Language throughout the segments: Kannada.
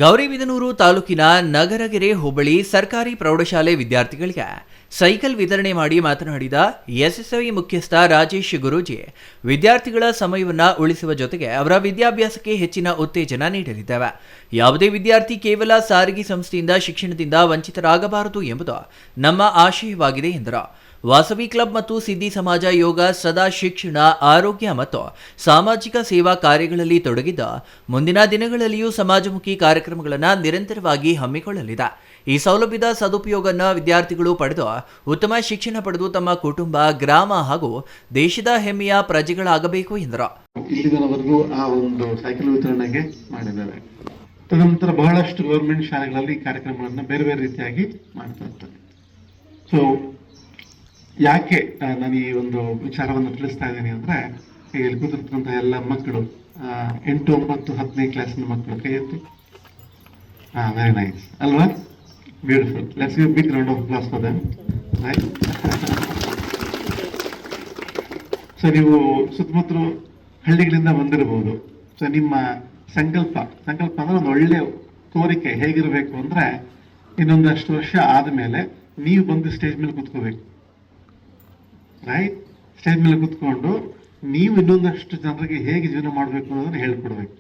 ಗೌರಿಬಿದನೂರು ತಾಲೂಕಿನ ನಗರಗೆರೆ ಹೋಬಳಿ ಸರ್ಕಾರಿ ಪ್ರೌಢಶಾಲೆ ವಿದ್ಯಾರ್ಥಿಗಳಿಗೆ ಸೈಕಲ್ ವಿತರಣೆ ಮಾಡಿ ಮಾತನಾಡಿದ ಎಸ್ಎಸ್ವಿ ಮುಖ್ಯಸ್ಥ ರಾಜೇಶ್ ಗುರೂಜಿ, ವಿದ್ಯಾರ್ಥಿಗಳ ಸಮಯವನ್ನು ಉಳಿಸುವ ಜೊತೆಗೆ ಅವರ ವಿದ್ಯಾಭ್ಯಾಸಕ್ಕೆ ಹೆಚ್ಚಿನ ಉತ್ತೇಜನ ನೀಡಲಿದ್ದೇವೆ. ಯಾವುದೇ ವಿದ್ಯಾರ್ಥಿ ಕೇವಲ ಸಾರಿಗೆ ಸಂಸ್ಥೆಯಿಂದ ಶಿಕ್ಷಣದಿಂದ ವಂಚಿತರಾಗಬಾರದು ಎಂಬುದು ನಮ್ಮ ಆಶಯವಾಗಿದೆ ಎಂದರು. ವಾಸವಿ ಕ್ಲಬ್ ಮತ್ತು ಸಿದ್ದಿ ಸಮಾಜ ಯೋಗ ಸದಾ ಶಿಕ್ಷಣ, ಆರೋಗ್ಯ ಮತ್ತು ಸಾಮಾಜಿಕ ಸೇವಾ ಕಾರ್ಯಗಳಲ್ಲಿ ತೊಡಗಿದ್ದ ಮುಂದಿನ ದಿನಗಳಲ್ಲಿಯೂ ಸಮಾಜಮುಖಿ ಕಾರ್ಯಕ್ರಮಗಳನ್ನು ನಿರಂತರವಾಗಿ ಹಮ್ಮಿಕೊಳ್ಳಲಿದೆ. ಈ ಸೌಲಭ್ಯದ ಸದುಪಯೋಗವನ್ನು ವಿದ್ಯಾರ್ಥಿಗಳು ಪಡೆದು ಉತ್ತಮ ಶಿಕ್ಷಣ ಪಡೆದು ತಮ್ಮ ಕುಟುಂಬ, ಗ್ರಾಮ ಹಾಗೂ ದೇಶದ ಹೆಮ್ಮೆಯ ಪ್ರಜೆಗಳಾಗಬೇಕು ಎಂದರು. ಇಲ್ಲಿವರೆಗೂ ಆ ಒಂದು ಸೈಕಲ್ ವಿತರಣೆಗೆ ಮಾಡಿದ್ದಾರೆ. ತದನಂತರ ಬಹಳಷ್ಟು ಗೌರ್ಮೆಂಟ್ ಶಾಲೆಗಳಲ್ಲಿ ಈ ಕಾರ್ಯಕ್ರಮಗಳನ್ನು ಬೇರೆ ಬೇರೆ ರೀತಿಯಾಗಿ ಮಾಡ್ತಾ ಇರ್ತಾರೆ. ಸೊ ಯಾಕೆ ನಾನು ಈ ಒಂದು ವಿಚಾರವನ್ನು ತಿಳಿಸ್ತಾ ಇದ್ದೀನಿ ಅಂದ್ರೆ, ಇಲ್ಲಿ ಕೂತಿರ್ತಕ್ಕಂಥ ಎಲ್ಲ ಮಕ್ಕಳು 8, 9, 10ನೇ ಕ್ಲಾಸಿನ ಮಕ್ಕಳು ಕೈ ಎತ್ತಿ. ವೆರಿ ನೈಸ್ ಅಲ್ವಾ? Beautiful. Let's give big round of applause for them. Right. So ನೀವು ಸುತ್ತಮುತ್ತಲು ಹಳ್ಳಿಗಳಿಂದ ಬಂದಿರಬಹುದು. ಸೊ ನಿಮ್ಮ ಸಂಕಲ್ಪ ಅಂದ್ರೆ ಒಂದು ಒಳ್ಳೆ ಕೋರಿಕೆ ಹೇಗಿರಬೇಕು ಅಂದ್ರೆ, ಇನ್ನೊಂದಷ್ಟು ವರ್ಷ ಆದಮೇಲೆ ನೀವು ಬಂದು ಸ್ಟೇಜ್ ಮೇಲೆ ಕೂತ್ಕೋಬೇಕು. ರೈಟ್? ಸ್ಟೇಜ್ ಮೇಲೆ ಕೂತ್ಕೊಂಡು ನೀವು ಇನ್ನೊಂದಷ್ಟು ಜನರಿಗೆ ಹೇಗೆ ಜೀವನ ಮಾಡಬೇಕು ಅನ್ನೋದನ್ನ ಹೇಳ್ಕೊಡ್ಬೇಕು,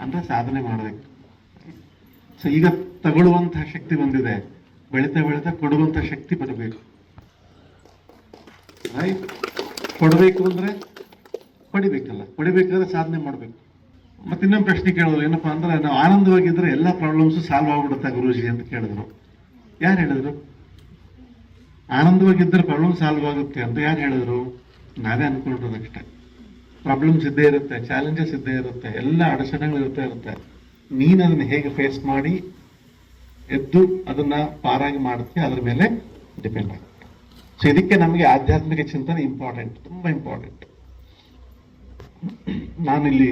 ಅಂದ್ರೆ ಸಾಧನೆ ಮಾಡಬೇಕು. ಸೊ ಈಗ ತಗೊಳ್ಳುವಂತಹ ಶಕ್ತಿ ಬಂದಿದೆ, ಬೆಳೀತಾ ಬೆಳೀತಾ ಕೊಡುವಂತಹ ಶಕ್ತಿ ಬರಬೇಕು. ರೈಟ್? ಕೊಡಬೇಕು ಅಂದ್ರೆ ಪಡಿಬೇಕಲ್ಲ, ಪಡಿಬೇಕಾದ್ರೆ ಸಾಧನೆ ಮಾಡಬೇಕು. ಮತ್ತೆ ಇನ್ನೊಂದು ಪ್ರಶ್ನೆ ಕೇಳೋದು ಏನಪ್ಪಾ ಅಂದ್ರೆ, ನಾವು ಆನಂದವಾಗಿದ್ರೆ ಎಲ್ಲ ಪ್ರಾಬ್ಲಮ್ಸ್ ಸಾಲ್ವ್ ಆಗ್ಬಿಡುತ್ತಾ ಗುರೂಜಿ ಅಂತ ಕೇಳಿದ್ರು. ಯಾರು ಹೇಳಿದ್ರು? ಆನಂದವಾಗಿದ್ದರೆ ಪ್ರಾಬ್ಲಮ್ ಸಾಲ್ವ್ ಆಗುತ್ತೆ ಅಂತ ಯಾರು ಹೇಳಿದ್ರು? ನಾವೇ ಅನ್ಕೊಂಡಿರೋದಷ್ಟೇ. ಪ್ರಾಬ್ಲಮ್ಸ್ ಇದ್ದೇ ಇರುತ್ತೆ, ಚಾಲೆಂಜಸ್ ಇದ್ದೇ ಇರುತ್ತೆ, ಎಲ್ಲ ಅಡಚಣೆಗಳು ಇರುತ್ತೆ. ನೀನು ಅದನ್ನ ಹೇಗೆ ಫೇಸ್ ಮಾಡಿ ಎದ್ದು ಅದನ್ನ ಪಾರಾಗಿ ಮಾಡ್ತೀಯ, ಅದ್ರ ಮೇಲೆ ಡಿಪೆಂಡ್ ಆಗುತ್ತೆ. ಸೊ ಇದಕ್ಕೆ ನಮಗೆ ಆಧ್ಯಾತ್ಮಿಕ ಚಿಂತನೆ ಇಂಪಾರ್ಟೆಂಟ್, ತುಂಬಾ ಇಂಪಾರ್ಟೆಂಟ್. ನಾನಿಲ್ಲಿ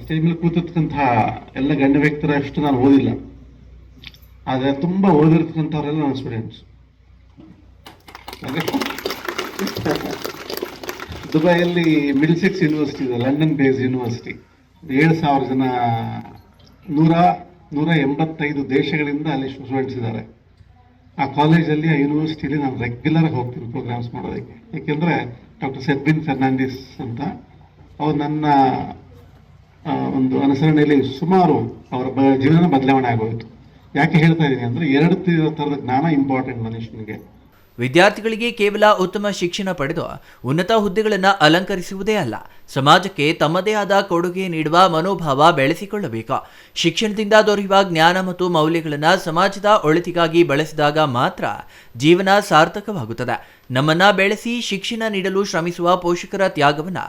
ಸ್ಟೇಜ್ ಮೇಲೆ ಕೂತಿರ್ತಕ್ಕಂತಹ ಎಲ್ಲ ಗಣ್ಯ ವ್ಯಕ್ತಿರಷ್ಟು ನಾನು ಓದಿಲ್ಲ, ಆದ್ರೆ ತುಂಬಾ ಓದಿರ್ತಕ್ಕಂಥವರೆಲ್ಲ ನನ್ನ ಸ್ಟೂಡೆಂಟ್ಸ್. ದುಬೈಯಲ್ಲಿ ಮಿಡ್ಲ್ಸೆಕ್ಸ್ ಯೂನಿವರ್ಸಿಟಿ ಇದೆ, ಲಂಡನ್ ಬೇಸ್ ಯೂನಿವರ್ಸಿಟಿ. 7,000 ಜನ, 185 ದೇಶಗಳಿಂದ ಅಲ್ಲಿ ಸ್ಟೂಡೆಂಟ್ಸ್ ಇದ್ದಾರೆ. ಆ ಕಾಲೇಜಲ್ಲಿ, ಆ ಯೂನಿವರ್ಸಿಟಿಲಿ ನಾನು ರೆಗ್ಯುಲರ್ ಆಗಿ ಹೋಗ್ತೀನಿ ಪ್ರೋಗ್ರಾಮ್ಸ್ ಮಾಡೋದಕ್ಕೆ. ಯಾಕೆಂದ್ರೆ ಡಾಕ್ಟರ್ ಸೆಡ್ವಿನ್ ಫೆರ್ನಾಂಡಿಸ್ ಅಂತ ಅವ್ರು ನನ್ನ ಒಂದು ಅನುಸರಣೆಯಲ್ಲಿ ಸುಮಾರು ಅವರ ಜೀವನ ಬದಲಾವಣೆ ಆಗೋಯ್ತು. ಯಾಕೆ ಹೇಳ್ತಾ ಇದ್ದೀನಿ ಅಂದ್ರೆ, 2 ಥರದ ಜ್ಞಾನ ಇಂಪಾರ್ಟೆಂಟ್ ಮನುಷ್ಯನಿಗೆ. ವಿದ್ಯಾರ್ಥಿಗಳಿಗೆ ಕೇವಲ ಉತ್ತಮ ಶಿಕ್ಷಣ ಪಡೆದು ಉನ್ನತ ಹುದ್ದೆಗಳನ್ನು ಅಲಂಕರಿಸುವುದೇ ಅಲ್ಲ, ಸಮಾಜಕ್ಕೆ ತಮ್ಮದೇ ಆದ ಕೊಡುಗೆ ನೀಡುವ ಮನೋಭಾವ ಬೆಳೆಸಿಕೊಳ್ಳಬೇಕು. ಶಿಕ್ಷಣದಿಂದ ದೊರೆಯುವ ಜ್ಞಾನ ಮತ್ತು ಮೌಲ್ಯಗಳನ್ನು ಸಮಾಜದ ಒಳಿತಿಗಾಗಿ ಬಳಸಿದಾಗ ಮಾತ್ರ ಜೀವನ ಸಾರ್ಥಕವಾಗುತ್ತದೆ. ನಮ್ಮನ್ನ ಬೆಳೆಸಿ ಶಿಕ್ಷಣ ನೀಡಲು ಶ್ರಮಿಸುವ ಪೋಷಕರ ತ್ಯಾಗವನ್ನು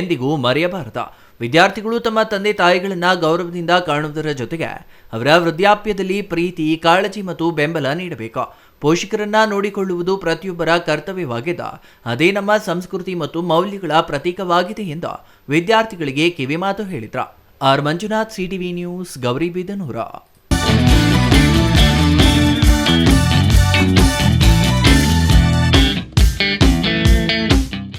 ಎಂದಿಗೂ ಮರೆಯಬಾರದು. ವಿದ್ಯಾರ್ಥಿಗಳು ತಮ್ಮ ತಂದೆ ತಾಯಿಗಳನ್ನ ಗೌರವದಿಂದ ಕಾಣುವುದರ ಜೊತೆಗೆ ಅವರ ವೃದ್ಧಾಪ್ಯದಲ್ಲಿ ಪ್ರೀತಿ, ಕಾಳಜಿ ಮತ್ತು ಬೆಂಬಲ ನೀಡಬೇಕು. ಪೋಷಕರನ್ನ ನೋಡಿಕೊಳ್ಳುವುದು ಪ್ರತಿಯೊಬ್ಬರ ಕರ್ತವ್ಯವಾಗಿದ್ದು, ಅದೇ ನಮ್ಮ ಸಂಸ್ಕೃತಿ ಮತ್ತು ಮೌಲ್ಯಗಳ ಪ್ರತೀಕವಾಗಿದೆ ಎಂದು ವಿದ್ಯಾರ್ಥಿಗಳಿಗೆ ಕಿವಿಮಾತು ಹೇಳಿದ್ರು. R Manjunath, CTV news, Gauribidanur.